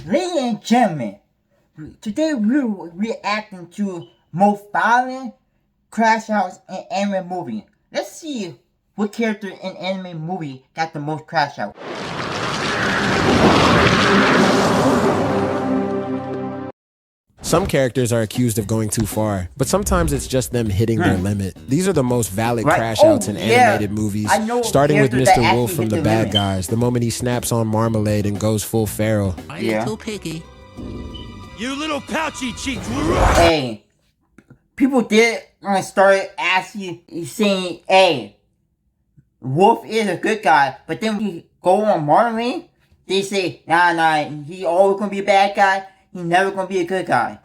Ladies and gentlemen, today we're reacting to Most Valid Crashouts in anime movie. Let's see what character in anime movie got the most crash out. Some characters are accused of going too far, but sometimes it's just them hitting their limit. These are the most valid crash outs in animated movies, starting with Mr. Wolf from The Bad Guys, the moment he snaps on Marmalade and goes full feral. Are you too picky? You little pouchy cheeks! Hey, people did start asking, saying, hey, Wolf is a good guy, but then when he go on Marmalade, they say, nah, he always gonna be a bad guy. He's never gonna be a good guy.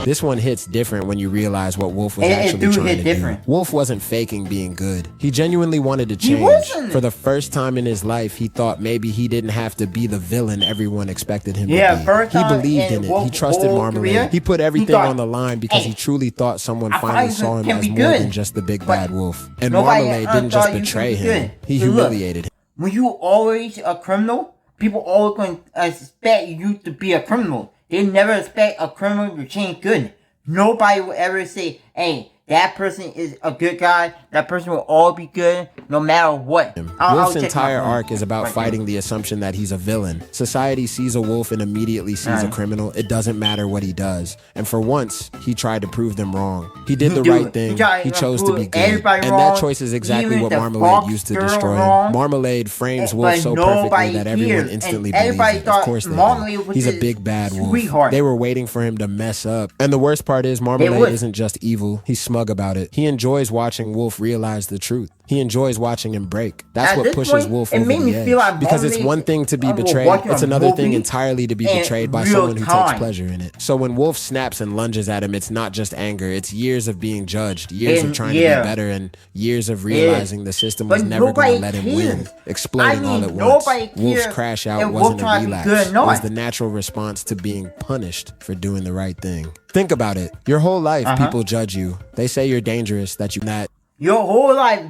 This one hits different when you realize what Wolf was actually trying to do. Wolf wasn't faking being good. He genuinely wanted to change. For the first time in his life, he thought maybe he didn't have to be the villain everyone expected him to be. He believed in it. He trusted Marmalade. He put everything on the line because he truly thought someone finally saw him as more than just the big bad wolf. And Marmalade didn't just betray him. He humiliated him. When you always a criminal, people always going to expect you to be a criminal. They never expect a criminal to change good. Nobody will ever say, hey, that person is a good guy. That person will all be good no matter what. Wolf's entire arc is about fighting the assumption that he's a villain. Society sees a wolf and immediately sees a criminal. It doesn't matter what he does. And for once, he tried to prove them wrong. He did the right thing. He chose to be good. And that choice is exactly what Marmalade used to destroy him. Marmalade frames Wolf so perfectly that everyone instantly believes it. Of course they do. He's a big bad wolf. They were waiting for him to mess up. And the worst part is Marmalade isn't just evil. He's smug about it. He enjoys watching Wolf realize the truth. He enjoys watching him break. That's what pushes Wolf over the edge. Because it's one thing to be betrayed, it's another thing entirely to be betrayed by someone who takes pleasure in it. So when Wolf snaps and lunges at him, it's not just anger, it's years of being judged, years of trying to be better, and years of realizing the system was never going to let him win, exploding all at once. Wolf's crash out wasn't a relapse. It was the natural response to being punished for doing the right thing. Think about it. Your whole life, people judge you. They say you're dangerous, that you not. Your whole life,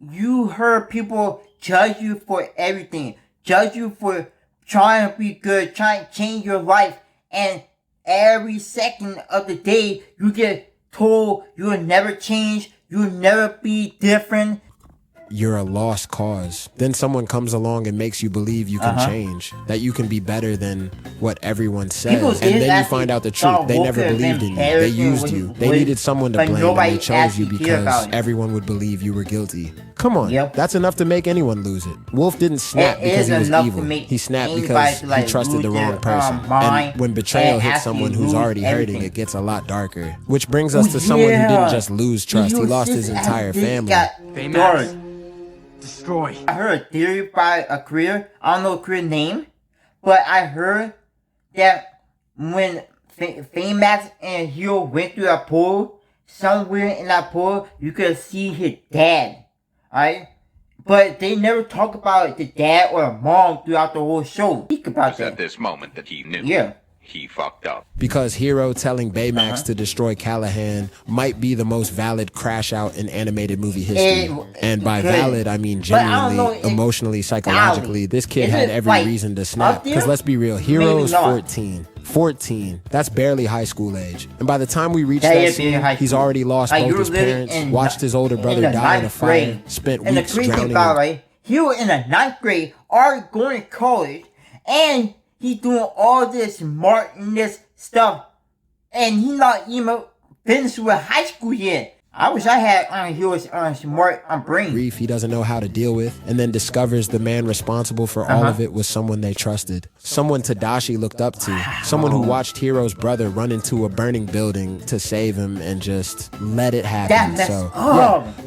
you heard people judge you for everything. Judge you for trying to be good, trying to change your life. And every second of the day, you get told you'll never change, you'll never be different. You're a lost cause. Then someone comes along and makes you believe you can change, that you can be better than what everyone says. And then you find out the truth. They never believed in you. They used you. They needed someone to blame, and they chose you because everyone would believe you were guilty. Come on, that's enough to make anyone lose it. Wolf didn't snap because he was evil. He snapped because he trusted the wrong person. And when betrayal hits someone who's already hurting, it gets a lot darker. Which brings us to someone who didn't just lose trust. He lost his entire family. Destroy. I heard a theory by a creator. I don't know a creator name, but I heard that when Baymax and Hero went through that pool, somewhere in that pool, you could see his dad. Alright? But they never talk about the dad or the mom throughout the whole show. Speak about that. At this moment that he knew. He fucked up. Because Hero telling Baymax to destroy Callahan might be the most valid crash out in animated movie history. And by valid, I mean genuinely, emotionally, psychologically, this kid had every reason to snap. Because let's be real, Hero's 14. 14. That's barely high school age. And by the time we reach that scene, he's already lost both his parents, watched his older brother die in a fire, spent weeks drowning. Hero in the 9th grade, already going to college, and he's doing all this smartness stuff, and he's not even finished with high school yet. I wish I had Hero's smart brain. Grief he doesn't know how to deal with, and then discovers the man responsible for all of it was someone they trusted. Someone Tadashi looked up to. Someone who watched Hero's brother run into a burning building to save him and just let it happen.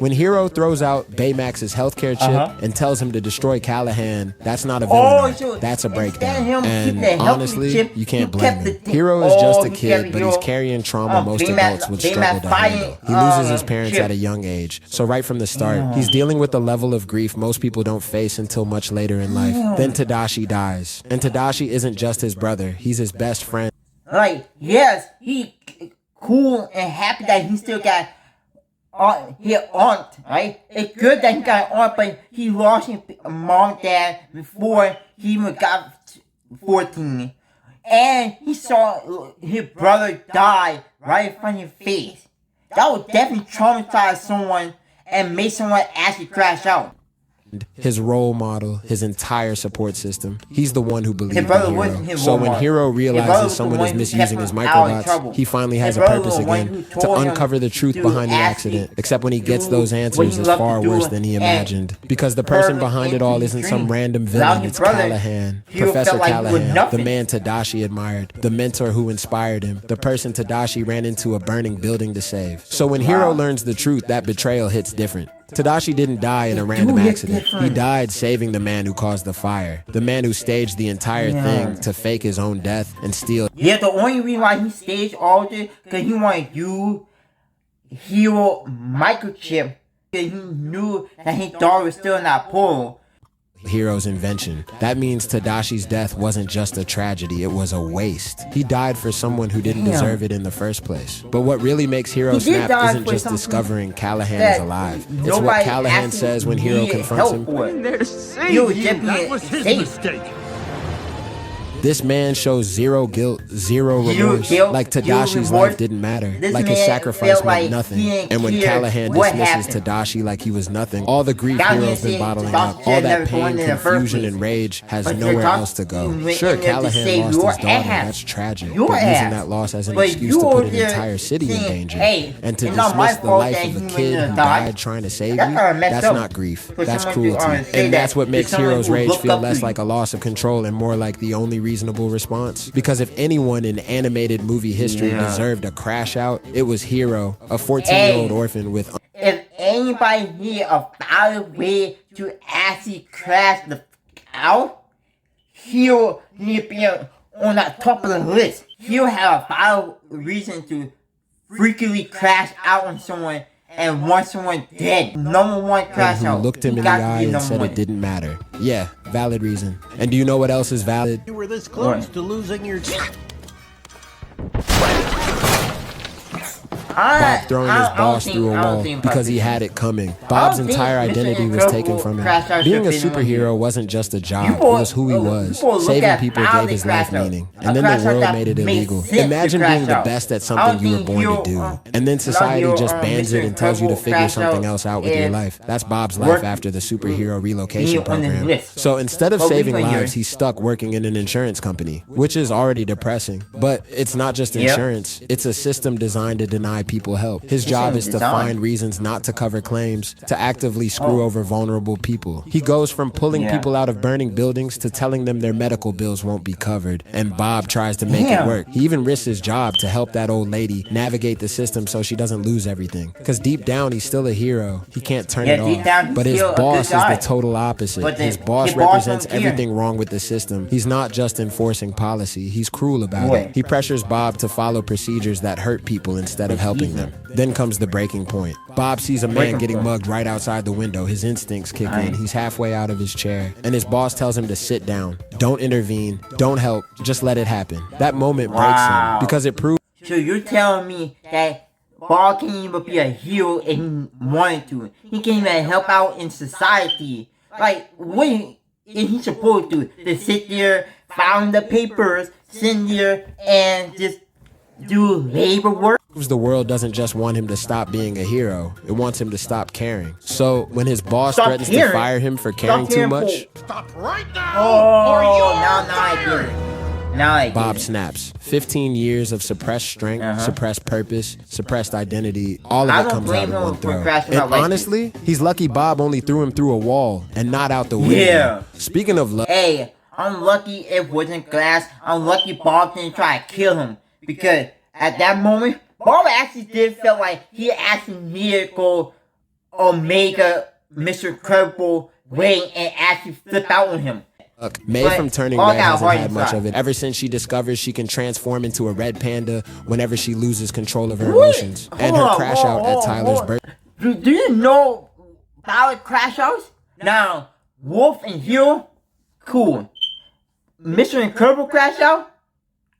When Hero throws out Baymax's healthcare chip and tells him to destroy Callahan, that's not a villain. That's a breakdown. And honestly, you can't blame him. Hero is just a kid, but he's carrying trauma most adults would struggle to handle. He loses his parents at a young age. So right from the start, he's dealing with the level of grief most people don't face until much later in life. Then Tadashi dies. And Tadashi isn't just his brother, he's his best friend. Like, yes, he cool and happy that he still got his aunt, right? It's good that he got an aunt, but he lost his mom and dad before he even got 14, and he saw his brother die right in front of his face. That would definitely traumatize someone and make someone actually crash out. His role model, his entire support system. He's the one who believed in brother Hero. wasn't his So role when model. Hero His brother realizes was the someone one is who misusing kept his him out of microbots, trouble. he finally has His a brother purpose was the one again who to told him uncover the truth to behind the actually accident. Except when he gets do those what answers, he it's loved to far do worse than he and imagined. Because the person turn behind it into all his isn't some dream. random Without villain, his it's brother, Callahan. Hero Professor felt like he was Callahan, the nothing. man Tadashi admired, the mentor who inspired him, the person Tadashi ran into a burning building to save. So when Hero learns the truth, that betrayal hits different. Tadashi didn't die in a random accident. He died saving the man who caused the fire. The man who staged the entire thing to fake his own death and steal. Yeah, the only reason why he staged all this, because he wanted you, Hero microchip, because he knew that his daughter was still in that portal. Hero's invention. That means Tadashi's death wasn't just a tragedy, it was a waste. He died for someone who didn't deserve it in the first place. But what really makes Hero snap isn't just discovering Callahan is alive. It's what Callahan says when Hero confronts him. There to save You you. That was his mistake. This man shows zero guilt, zero remorse. Like Tadashi's life didn't matter. Like his sacrifice meant nothing. And when Callahan dismisses Tadashi like he was nothing, all the grief Hero's been bottling up, all that pain, confusion, and rage has nowhere else to go. Sure, Callahan lost his daughter. That's tragic. But using that loss as an excuse to put an entire city in danger and to dismiss the life of a kid who died trying to save you, that's not grief. That's cruelty. And that's what makes Hero's rage feel less like a loss of control and more like the only reasonable response. Because if anyone in animated movie history deserved a crash out, it was Hero, a 14-year-old orphan with... If anybody here found a way to actually crash the out, Hero need to be on the top of the list. Hero have a valid reason to freakily crash out on someone and want someone dead. Number one crash out. Looked him in the eye and said it didn't matter. Yeah, valid reason. And do you know what else is valid? You were this close to losing your... Bob throwing his boss through a wall because he had it coming. Bob's entire identity was taken from him. Being a superhero wasn't just a job, it was who he was. Saving people gave his life meaning. And then the world made it illegal. Imagine being the best at something you were born to do. And then society just bans it and tells you to figure something else out with your life. That's Bob's life after the superhero relocation program. So instead of saving lives, he's stuck working in an insurance company, which is already depressing. But it's not just insurance, it's a system designed to deny people help. His job is to find reasons not to cover claims, to actively screw over vulnerable people. He goes from pulling people out of burning buildings to telling them their medical bills won't be covered, and Bob tries to make it work. He even risks his job to help that old lady navigate the system so she doesn't lose everything. Because deep down, he's still a hero. He can't turn it off. But his boss is the total opposite. His boss represents everything wrong with the system. He's not just enforcing policy, he's cruel about it. He pressures Bob to follow procedures that hurt people instead of helping them. Then comes the breaking point. Bob sees a man getting mugged right outside the window. His instincts kick in. He's halfway out of his chair, and his boss tells him to sit down. Don't intervene. Don't help. Just let it happen. That moment breaks him because it proves... So you're telling me that Bob can't even be a hero if he wanted to. He can't even help out in society. Like, what is he supposed to do? To sit there, file the papers, sit there, and just do labor work? The world doesn't just want him to stop being a hero. It wants him to stop caring. So when his boss threatens to fire him for caring too much... Stop right now! Oh, now I get it. Now I get Bob it. snaps. 15 years of suppressed strength, suppressed purpose, suppressed identity, all of it comes out in one throw. And honestly, he's lucky Bob only threw him through a wall and not out the window. Yeah. Speaking of luck... Hey, I'm lucky it wasn't glass. I'm lucky Bob didn't try to kill him. Because at that moment, Bob actually did feel like he actually needed to go Omega, Mr. Incredible way and actually flip out on him. May from turning red hasn't had much of it ever since she discovers she can transform into a red panda whenever she loses control of her emotions. And her crash out at Tyler's birthday. Do you know Valid Crashouts? Now, Wolf and Hero, cool. Mr. Incredible Crash Out,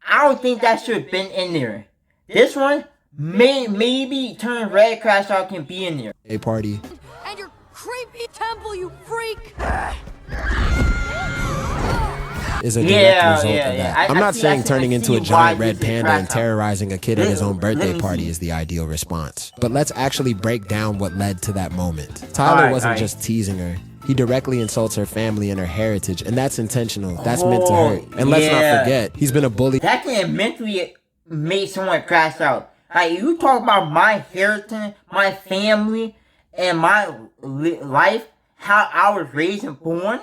I don't think that should have been in there. This one, maybe Turn Red Crash Out can be in there. A party. And your creepy temple, you freak! is a direct result of that. I'm not saying turning into a giant red panda and terrorizing a kid at his own birthday party is the ideal response. But let's actually break down what led to that moment. Tyler wasn't just teasing her. He directly insults her family and her heritage, and that's intentional. That's meant to hurt. And let's not forget, he's been a bully. That can mentally make someone crash out. Like, you talk about my heritage, my family, and my life, how I was raised and born.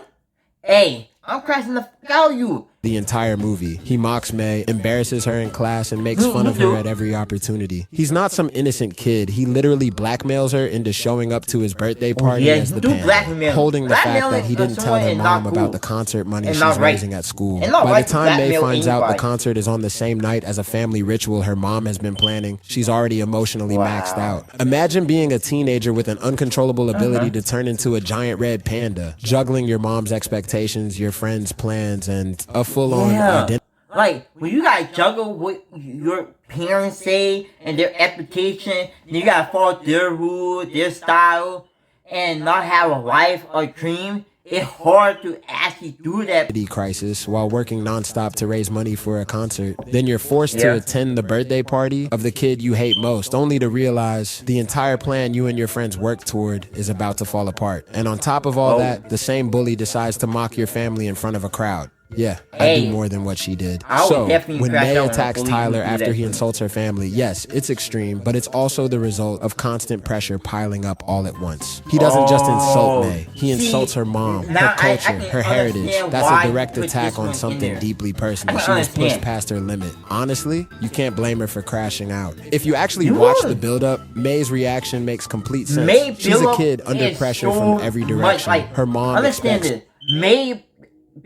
Hey, I'm crashing the fuck out of you. The entire movie. He mocks May, embarrasses her in class, and makes fun of her at every opportunity. He's not some innocent kid. He literally blackmails her into showing up to his birthday party as the panda, holding the fact that he didn't tell her mom about the concert money she's raising at school. By the time May finds out the concert is on the same night as a family ritual her mom has been planning, she's already emotionally maxed out. Imagine being a teenager with an uncontrollable ability to turn into a giant red panda, juggling your mom's expectations, your friends' plans, and a full-on identity. Like, when you gotta juggle what your parents say and their expectation, you gotta follow their rules, their style, and not have a life or dream, it's hard to actually do that. Crisis while working nonstop to raise money for a concert. Then you're forced to attend the birthday party of the kid you hate most, only to realize the entire plan you and your friends worked toward is about to fall apart. And on top of all that, the same bully decides to mock your family in front of a crowd. Yeah, I do more than what she did. So, when May attacks Tyler after he insults her family, yes, it's extreme, but it's also the result of constant pressure piling up all at once. He doesn't just insult May, he insults her mom, her culture, her heritage. That's a direct attack on something deeply personal. She was pushed past her limit. Honestly, you can't blame her for crashing out. If you actually watch the build-up, May's reaction makes complete sense. She's a kid under pressure from every direction. Her mom expects... May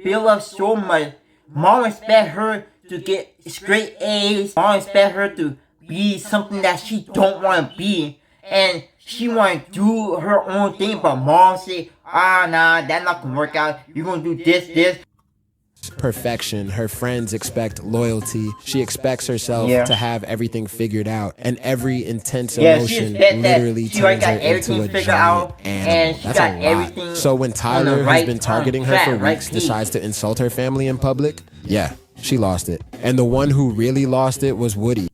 build up so much. Mom expect her to get straight A's. Mom expect her to be something that she don't want to be, and she want to do her own thing. But mom say, nah, that's not gonna work out. You're gonna do this. Perfection. Her friends expect loyalty. She expects herself to have everything figured out, and every intense emotion literally turns her into a giant animal. That's a lot. So when Tyler, who's been targeting her for weeks, decides to insult her family in public, yeah, she lost it. And the one who really lost it was Woody.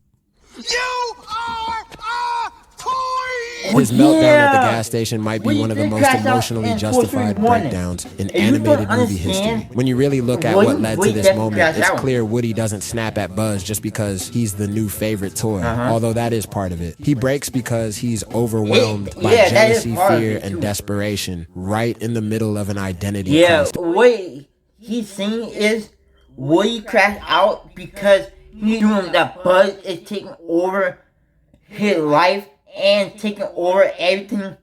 His meltdown at the gas station might be one of the most emotionally justified breakdowns in animated movie history. When you really look at what led to this moment, it's clear Woody doesn't snap at Buzz just because he's the new favorite toy, although that is part of it. He breaks because he's overwhelmed by jealousy, fear, and desperation, right in the middle of an identity crisis. What he's saying is Woody crashed out because he's doing that Buzz is taking over his life and taking over everything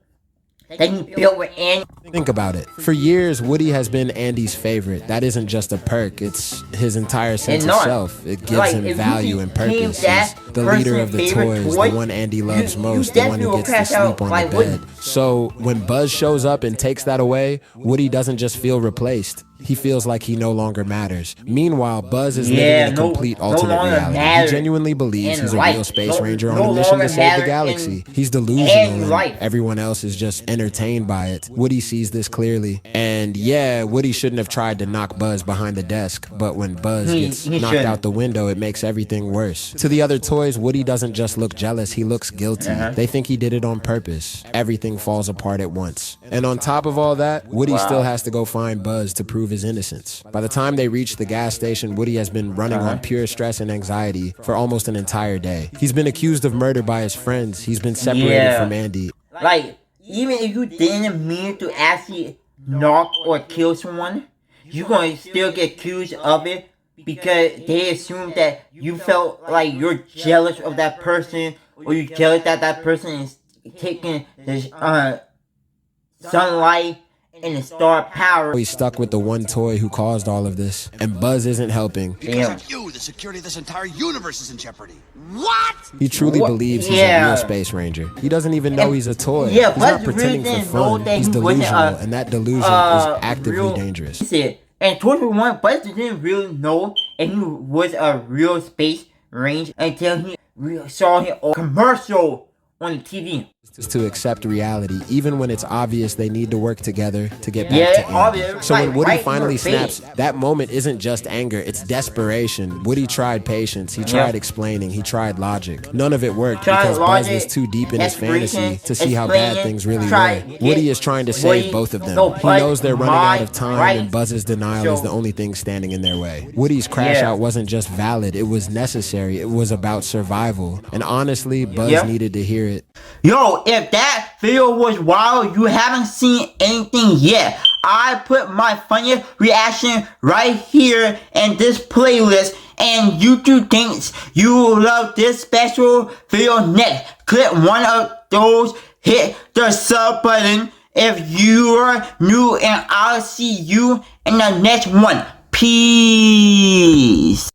that he built with Andy. Think about it. For years, Woody has been Andy's favorite. That isn't just a perk, it's his entire sense of self. It gives him value and purpose. He's the leader of the toys, the one Andy loves most, the one who gets to sleep on the bed. So when Buzz shows up and takes that away, Woody doesn't just feel replaced. He feels like he no longer matters. Meanwhile, Buzz is living in a complete alternate reality. He genuinely believes he's a real space ranger on a mission to save the galaxy. He's delusional and everyone else is just entertained by it. Woody sees this clearly. And yeah, Woody shouldn't have tried to knock Buzz behind the desk, but when Buzz gets knocked out the window, it makes everything worse. To the other toys, Woody doesn't just look jealous, he looks guilty. They think he did it on purpose. Everything falls apart at once. And on top of all that, Woody still has to go find Buzz to prove his innocence. By the time they reach the gas station, Woody has been running on pure stress and anxiety for almost an entire day. He's been accused of murder by his friends. He's been separated from Andy. Like, even if you didn't mean to actually knock or kill someone, you're going to still get accused of it because they assume that you felt like you're jealous of that person, or you're jealous that that person is taking the sunlight and the star power. He's stuck with the one toy who caused all of this, and Buzz isn't helping. Because of you, the security of this entire universe is in jeopardy. What? He truly believes he's a real space ranger. He doesn't even know he's a toy. He's not pretending for fun. He's delusional, and that delusion is actively dangerous. He said, and towards one, Buzz didn't really know if he was a real space ranger until he saw his commercial on the TV. to accept reality, even when it's obvious they need to work together to get back Yeah, to Andy. obvious. So when Like, Woody right in finally her face. snaps, that moment isn't just anger, it's desperation. Woody tried patience, he tried explaining, he tried logic. None of it worked because Buzz was too deep in his fantasy to see how bad things really were. Woody is trying to save both of them. He knows they're running out of time and Buzz's denial is the only thing standing in their way. Woody's crash out wasn't just valid, it was necessary. It was about survival. And honestly, Buzz needed to hear it. Yo, if that video was wild, you haven't seen anything yet. I put my funniest reaction right here in this playlist, and YouTube thinks you will love this special video next. Click one of those, hit the sub button if you are new, and I'll see you in the next one. Peace.